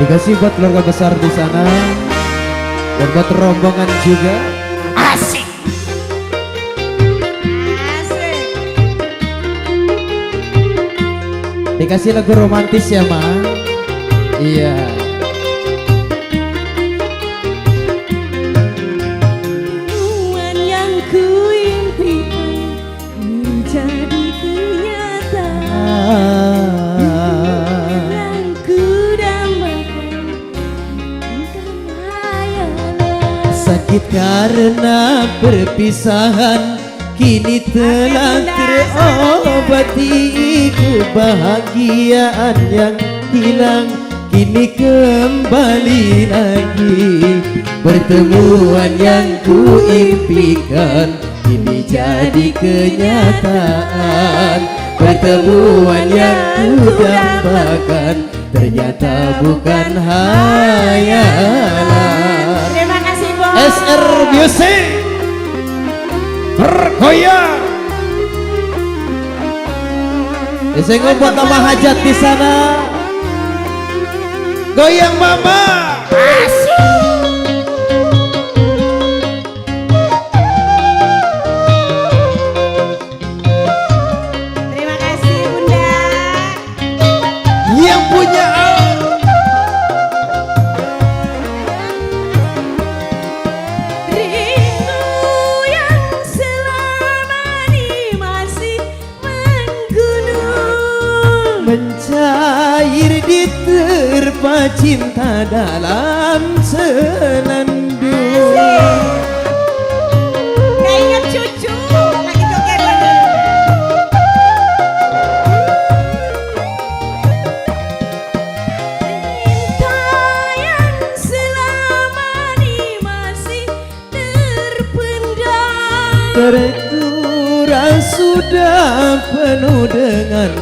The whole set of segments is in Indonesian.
Dikasih buat keluarga besar di sana dan buat rombongan juga. Asik. Asik. Dikasih lagu romantis ya, Ma. Iya. Tuhan yang kuimpikan menjadi kenyataan. Yang kudambakan bukan hayalan. Sakit karena perpisahan kini telah terobati. Kebahagiaan yang hilang kini kembali lagi. Pertemuan yang kuimpikan kini jadi kenyataan. Pertemuan yang kudambakan ternyata bukan hayalan. Terima kasih, Bos. SR Music bergoyang. Saya buat nama hajat di sana. Goyang mama. Asik. Terima kasih, Bunda. Yang punya Rindu yang selama ini masih menggunung. mencair diterpa cinta dalam senandung. Gak ingat cucu lagi joget lagi. Cinta yang selama ini masih terpendam. Terkurang sudah penuh dengan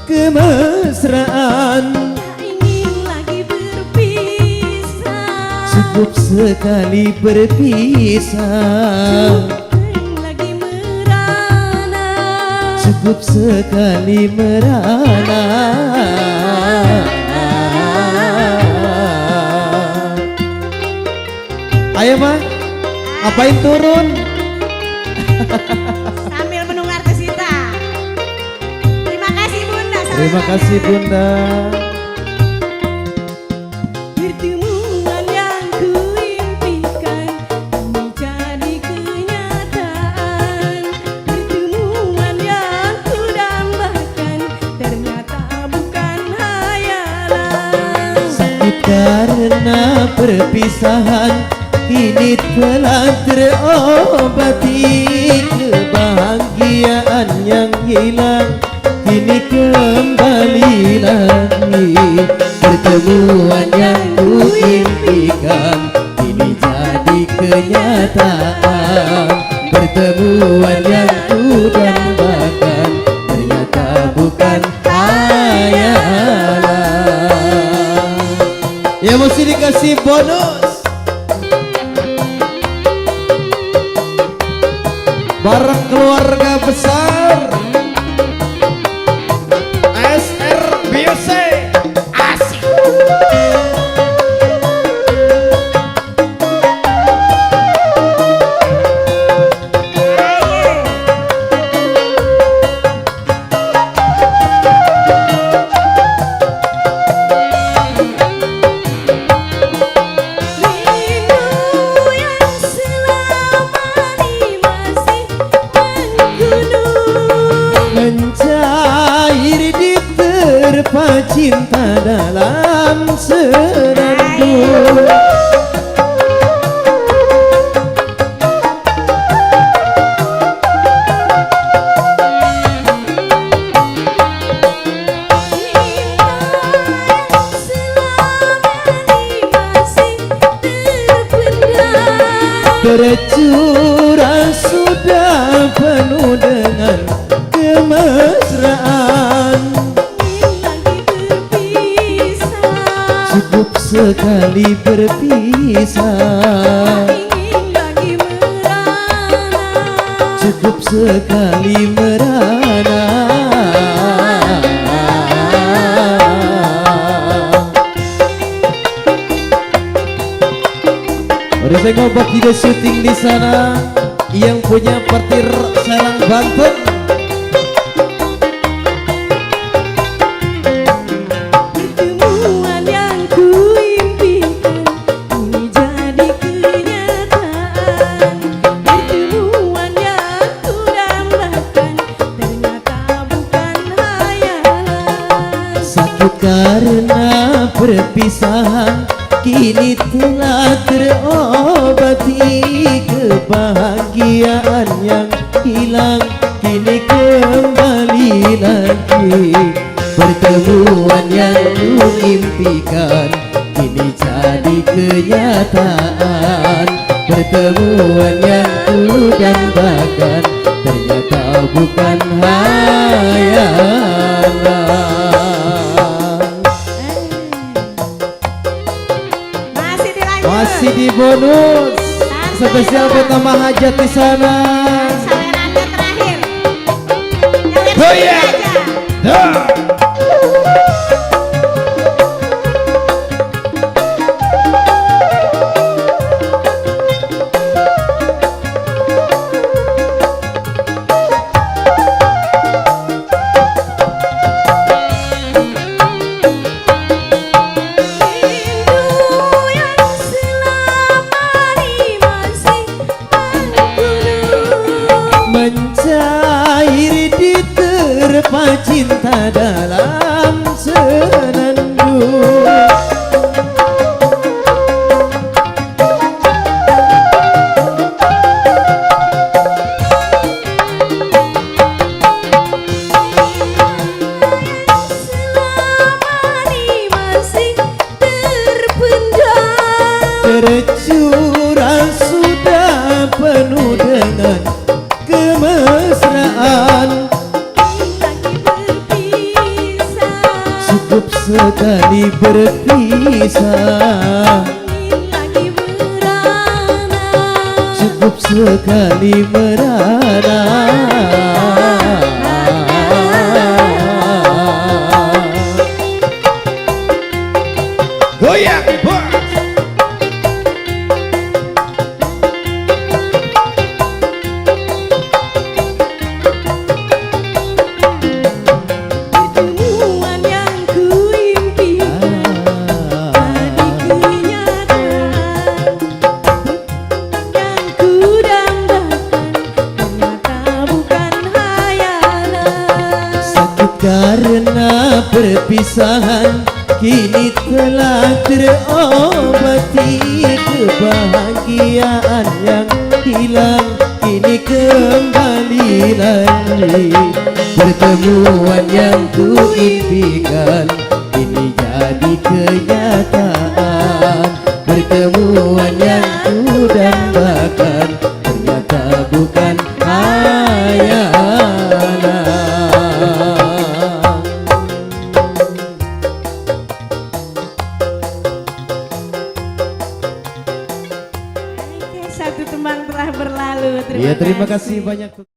kemesraan. Tak ingin lagi berpisah. Cukup sekali berpisah. Bukan lagi merana. Cukup sekali merana. Ayo Ma, ngapain turun? Sambil mendengar kesita. Terima kasih, Bunda. Terima kasih Bunda. Pertemuan yang kuimpikan menjadi kenyataan. Pertemuan yang kudambakan ternyata bukan hayalan. Sakit karena perpisahan kini telah terobati. Kebahagiaan yang hilang kini kembali lagi. Pertemuan yang kuimpikan kini jadi kenyataan. Pertemuan yang kudambakan ternyata bukan hayalan. Ya mesti dikasih bonus bareng keluarga besar SR Music. Asik. Rindu yang selama ini masih menggunung. Mencair diterpa cinta dalam senandung. Tercurah sudah penuh dengan kemesraan. Cukup sekali berpisah. Cukup sekali merana. Selesai ngobak ide syuting di sana, yang punya partir Serang Banten. Pertemuan yang kuimpikan ini jadi kenyataan. Pertemuan yang kudambakan ternyata bukan hayalan. Sakit karena perpisahan, kini telah terobati. Kebahagiaan yang hilang kini kembali lagi. Pertemuan yang kuimpikan kini jadi kenyataan. Pertemuan yang kudambakan ternyata bukan hayalan. Masih di bonus spesial buat nama hajat di sana. Sampai nanti terakhir. Oh yeah. Mencair di terpa cinta dalam senandung. Tercurah sudah penuh dengan kemesraan. Cukup sekali berpisah, cukup sekali merana. Goyang bos. Karena perpisahan kini telah terobati. Kebahagiaan yang hilang kini kembali lagi. Pertemuan yang kuimpikan kini jadi kenyataan. Pertemuan yang kudambakan ternyata bukan hayalan. Satu teman telah berlalu. Terima kasih banyak.